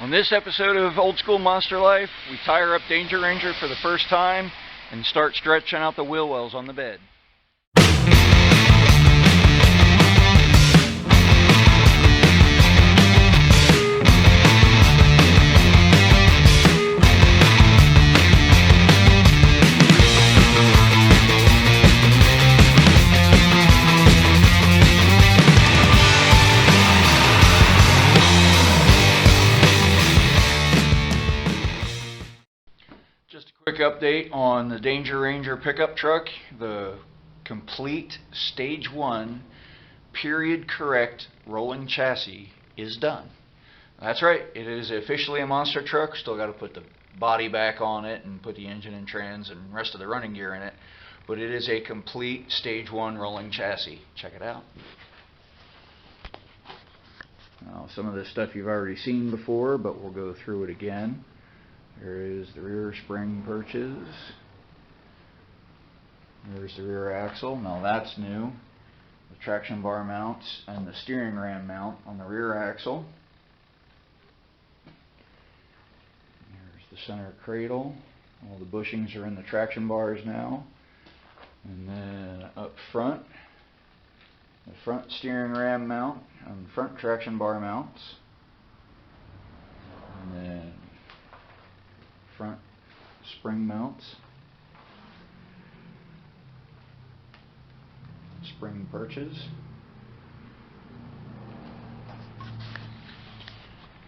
On this episode of Old School Monster Life, we tire up Danger Ranger for the first time and start stretching out the wheel wells on the bed. Quick update on the Danger Ranger pickup truck. The complete stage 1 period correct rolling chassis is done. That's right, it is officially a monster truck. Still got to put the body back on it and put the engine and trans and rest of the running gear in it, but it is a complete stage 1 rolling chassis. Check it out. Now, some of this stuff you've already seen before, but we'll go through it again. There is the rear spring perches. There's the rear axle. Now that's new. The traction bar mounts and the steering ram mount on the rear axle. There's the center cradle. All the bushings are in the traction bars now. And then up front, the front steering ram mount and front traction bar mounts. And then front spring mounts, spring perches.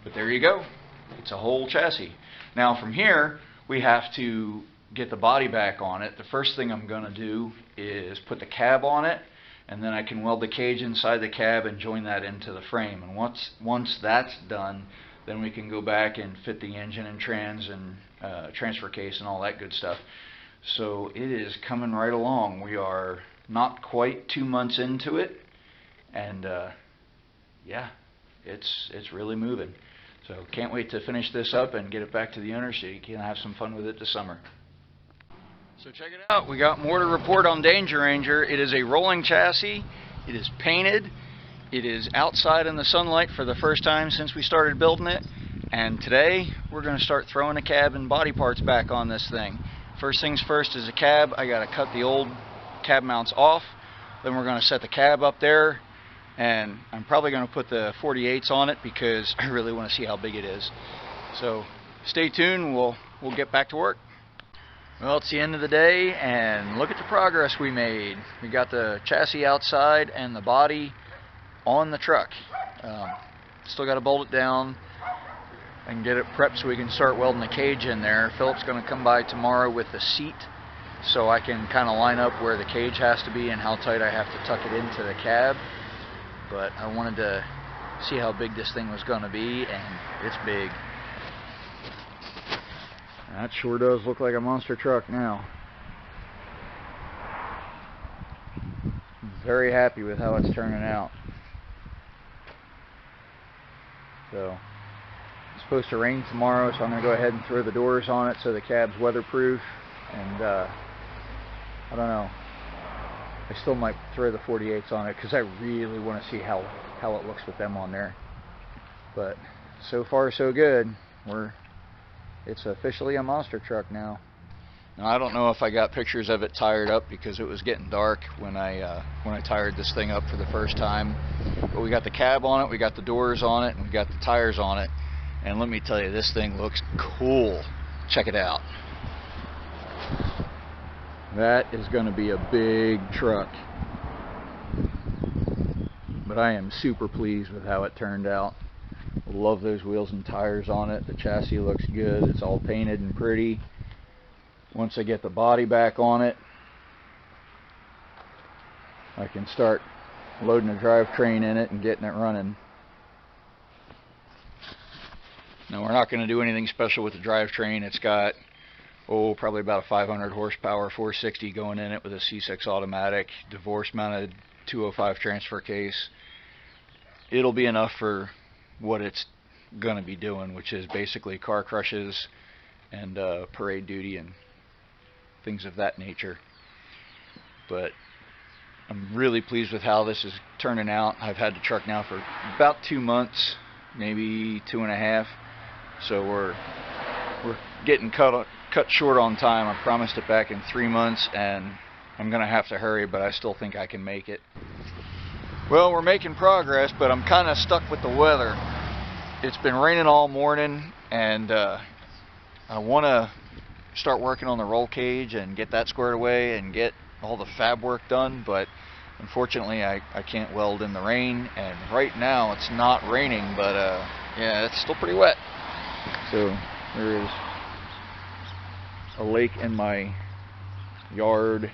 But there you go. It's a whole chassis. Now from here we have to get the body back on it. The first thing I'm going to do is put the cab on it, and then I can weld the cage inside the cab and join that into the frame. And once that's done, then we can go back and fit the engine and trans and transfer case and all that good stuff. So it is coming right along. We are not quite 2 months into it, and yeah, it's really moving. So can't wait to finish this up and get it back to the owner so you can have some fun with it this summer. So check it out. We got more to report on Danger Ranger. It is a rolling chassis. It is painted. It is outside in the sunlight for the first time since we started building it, and today we're going to start throwing the cab and body parts back on this thing. First things first is the cab. I got to cut the old cab mounts off, then we're going to set the cab up there, and I'm probably going to put the 48s on it because I really want to see how big it is. So stay tuned, we'll get back to work. Well, it's the end of the day, and look at the progress we made. We got the chassis outside and the body on the truck. Still got to bolt it down and get it prepped so we can start welding the cage in there. Philip's going to come by tomorrow with the seat so I can kind of line up where the cage has to be and how tight I have to tuck it into the cab. But I wanted to see how big this thing was going to be, and it's big. That sure does look like a monster truck now. Very happy with how it's turning out. So it's supposed to rain tomorrow, so I'm going to go ahead and throw the doors on it so the cab's weatherproof. And I don't know, I still might throw the 48s on it because I really want to see how it looks with them on there. But so far so good. It's officially a monster truck now. Now I don't know if I got pictures of it tired up because it was getting dark when I tired this thing up for the first time. But we got the cab on it, we got the doors on it, and we got the tires on it. And let me tell you, this thing looks cool. Check it out. That is going to be a big truck. But I am super pleased with how it turned out. Love those wheels and tires on it. The chassis looks good. It's all painted and pretty. Once I get the body back on it, I can start loading a drivetrain in it and getting it running. Now we're not going to do anything special with the drivetrain. It's got probably about a 500 horsepower 460 going in it with a C6 automatic, divorce mounted 205 transfer case. It'll be enough for what it's going to be doing, which is basically car crushes and parade duty and things of that nature. But I'm really pleased with how this is turning out. I've had the truck now for about 2 months, maybe 2.5, So we're getting cut short on time. I promised it back in 3 months, and I'm gonna have to hurry, but I still think I can make it. Well, we're making progress, but I'm kind of stuck with the weather. It's been raining all morning, and I want to start working on the roll cage and get that squared away and get all the fab work done, but unfortunately I can't weld in the rain, and right now it's not raining, but yeah, it's still pretty wet. So there is a lake in my yard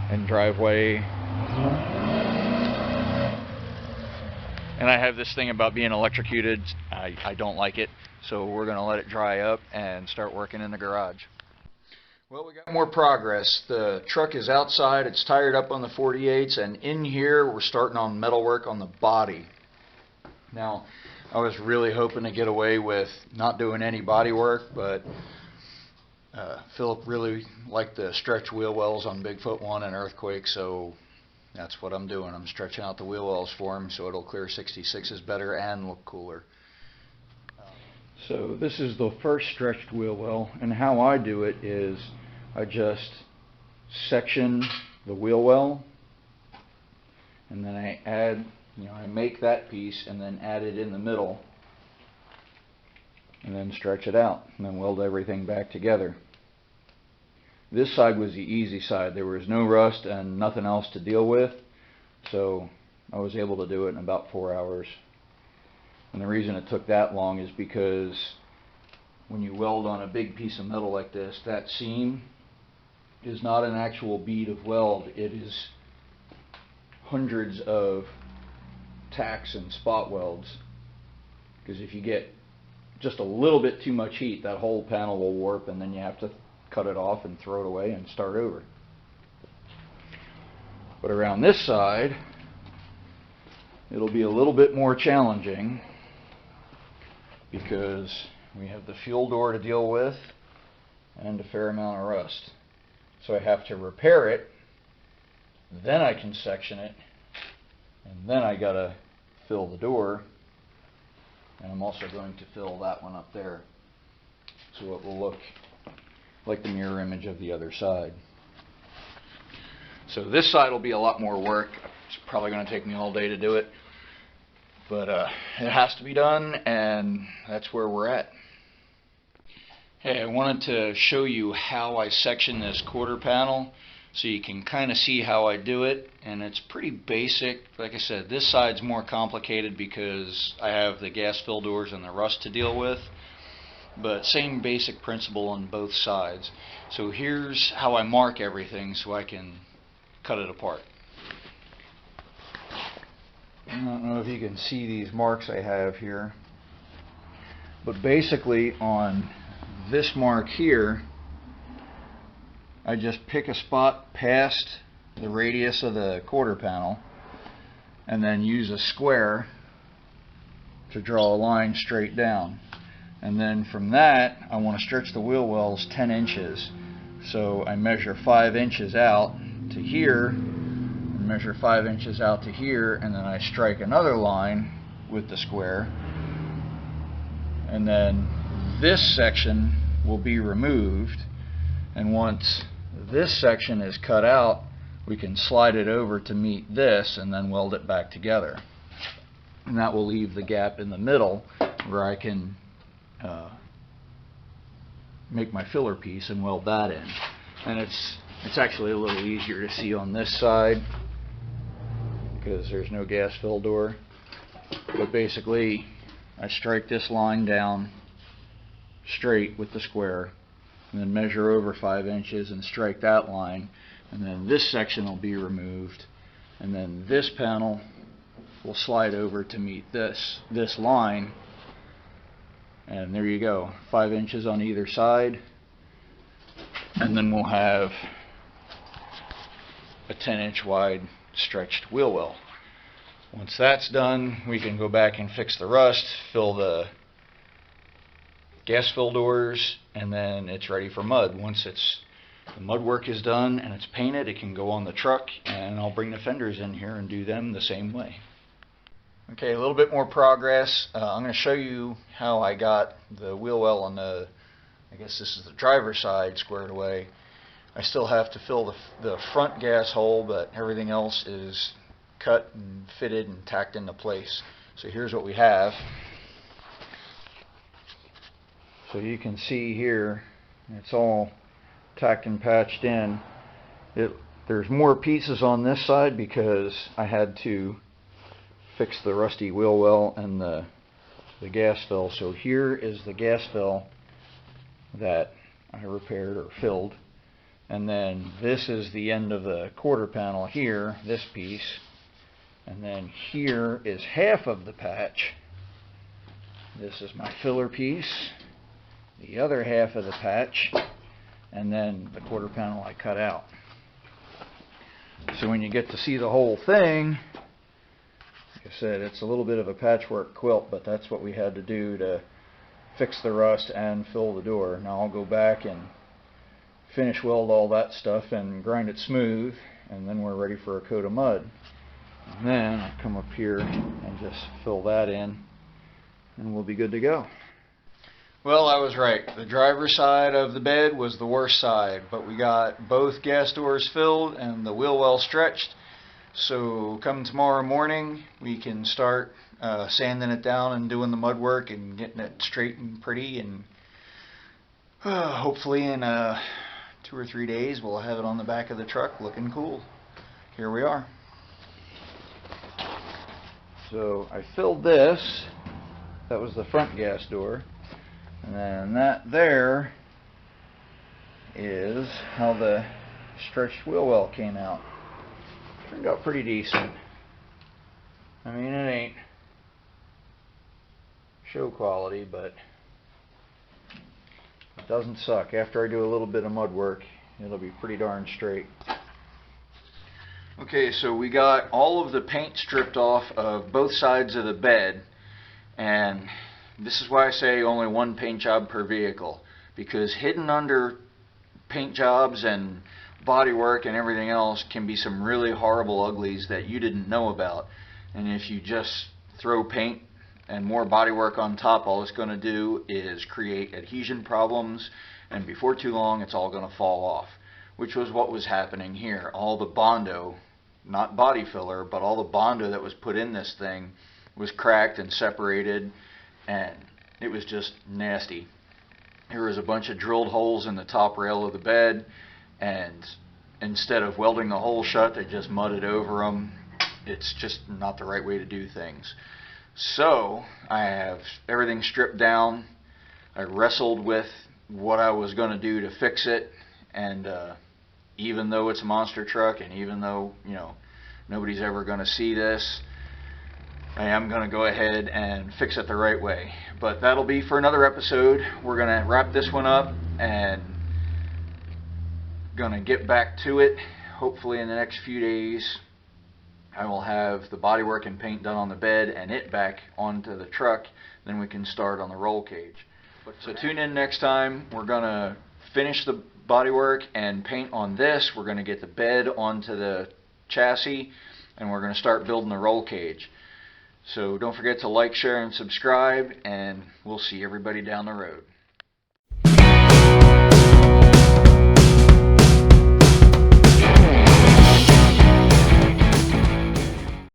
and driveway, and I have this thing about being electrocuted. I don't like it, so we're going to let it dry up and start working in the garage. Well, we got more progress. The truck is outside, it's tired up on the 48s, and in here we're starting on metal work on the body. Now, I was really hoping to get away with not doing any body work, but Philip really liked the stretch wheel wells on Bigfoot 1 and Earthquake, so that's what I'm doing. I'm stretching out the wheel wells for him so it'll clear 66s better and look cooler. So this is the first stretched wheel well, and how I do it is I just section the wheel well, and then I add, I make that piece and then add it in the middle, and then stretch it out, and then weld everything back together. This side was the easy side. There was no rust and nothing else to deal with, so I was able to do it in about 4 hours. And the reason it took that long is because when you weld on a big piece of metal like this, that seam is not an actual bead of weld. It is hundreds of tacks and spot welds, because if you get just a little bit too much heat, that whole panel will warp, and then you have to cut it off and throw it away and start over. But around this side, it'll be a little bit more challenging because we have the fuel door to deal with and a fair amount of rust. So I have to repair it, then I can section it, and then I gotta fill the door, and I'm also going to fill that one up there so it will look like the mirror image of the other side. So this side will be a lot more work. It's probably going to take me all day to do it, but it has to be done, and that's where we're at. Hey, I wanted to show you how I section this quarter panel so you can kind of see how I do it, and it's pretty basic. Like I said, this side's more complicated because I have the gas fill doors and the rust to deal with, but same basic principle on both sides. So here's how I mark everything so I can cut it apart. I don't know if you can see these marks I have here, but basically on this mark here, I just pick a spot past the radius of the quarter panel and then use a square to draw a line straight down. And then from that, I want to stretch the wheel wells 10 inches. So I measure 5 inches out to here, and measure 5 inches out to here, and then I strike another line with the square. And then this section will be removed, and once this section is cut out, we can slide it over to meet this and then weld it back together. And that will leave the gap in the middle where I can make my filler piece and weld that in. And it's actually a little easier to see on this side because there's no gas fill door. But basically, I strike this line down straight with the square, and then measure over 5 inches and strike that line, and then this section will be removed, and then this panel will slide over to meet this line, and there you go, 5 inches on either side, and then we'll have a 10-inch wide stretched wheel well. Once that's done, we can go back and fix the rust, fill the gas fill doors, and then it's ready for mud. Once the mud work is done and it's painted, it can go on the truck, and I'll bring the fenders in here and do them the same way. Okay, a little bit more progress. I'm going to show you how I got the wheel well on the, I guess this is the driver's side, squared away. I still have to fill the front gas hole, but everything else is cut and fitted and tacked into place. So here's what we have. So you can see here, it's all tacked and patched in. There's more pieces on this side because I had to fix the rusty wheel well and the gas fill. So here is the gas fill that I repaired or filled, and then this is the end of the quarter panel here, this piece, and then here is half of the patch. This is my filler piece, the other half of the patch, and then the quarter panel I cut out. So when you get to see the whole thing, like I said, it's a little bit of a patchwork quilt, but that's what we had to do to fix the rust and fill the door. Now I'll go back and finish weld all that stuff and grind it smooth, and then we're ready for a coat of mud. And then I'll come up here and just fill that in, and we'll be good to go. Well, I was right. The driver's side of the bed was the worst side, but we got both gas doors filled and the wheel well stretched. So come tomorrow morning, we can start sanding it down and doing the mud work and getting it straight and pretty, and hopefully in 2 or 3 days we'll have it on the back of the truck looking cool. Here we are. So I filled this. That was the front gas door. And then that there is how the stretched wheel well came out. Turned out pretty decent. I mean, it ain't show quality, but it doesn't suck. After I do a little bit of mud work, it'll be pretty darn straight. Okay, so we got all of the paint stripped off of both sides of the bed, and this is why I say only one paint job per vehicle, because hidden under paint jobs and body work and everything else can be some really horrible uglies that you didn't know about. And if you just throw paint and more body work on top, all it's going to do is create adhesion problems, and before too long it's all going to fall off, which was what was happening here. All the Bondo, not body filler, but all the Bondo that was put in this thing was cracked and separated, and it was just nasty. There was a bunch of drilled holes in the top rail of the bed, and instead of welding the hole shut, they just mudded over them. It's just not the right way to do things. So I have everything stripped down. I wrestled with what I was going to do to fix it, and even though it's a monster truck, and even though, you know, nobody's ever going to see this, I am going to go ahead and fix it the right way. But that'll be for another episode. We're going to wrap this one up and going to get back to it. Hopefully in the next few days I will have the bodywork and paint done on the bed and it back onto the truck. Then we can start on the roll cage. So tune in next time. We're going to finish the bodywork and paint on this. We're going to get the bed onto the chassis, and we're going to start building the roll cage. So don't forget to like, share, and subscribe, and we'll see everybody down the road.